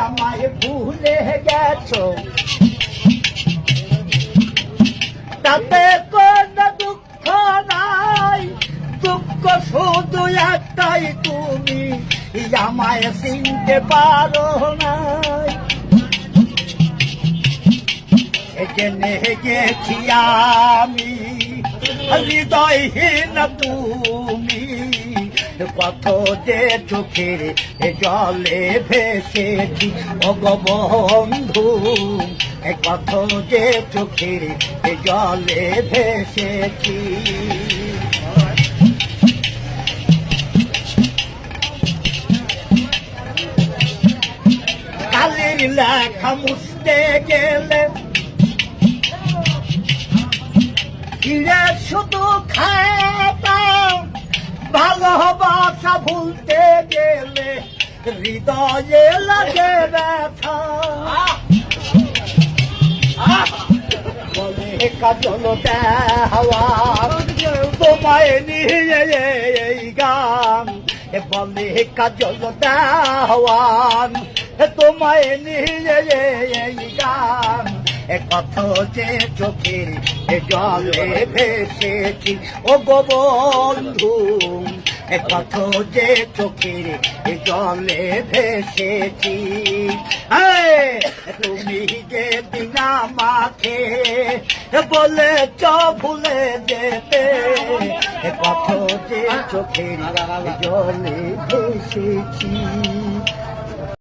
আমায় ভুলে গেছো, তাতে কোনো দুঃখ নাই, দুঃখ শুধু একটাই, তুমি আমায় চিনতে পারো নাই। জেনে গেছি আমি হৃদয়হীন তুমি, কত যে চোখের জলে ভেসেছি অগবন্ধু, কত যে চোখের জলে ভেসেছি। কালির লেখা মুছতে গেলে ফিরে শুধু খাতা, ভালোবাসা ভুলতে গেলে হৃদয়ে লাগে ব্যথা। বলে কাজল দেওয়া তোমায় নিয়ে এই গান, বলে কাজল দেওয়ান তোমায় নিয়ে এই গান, কত যে চোখের জলে ভেসেছি ও গো বন্ধু, কত যে চোখের জলে ভেসেছি। তুমি যে দিন আমাকে বলেছ ভুলে যেতে, কত যে চোখের জলে ভেসেছি।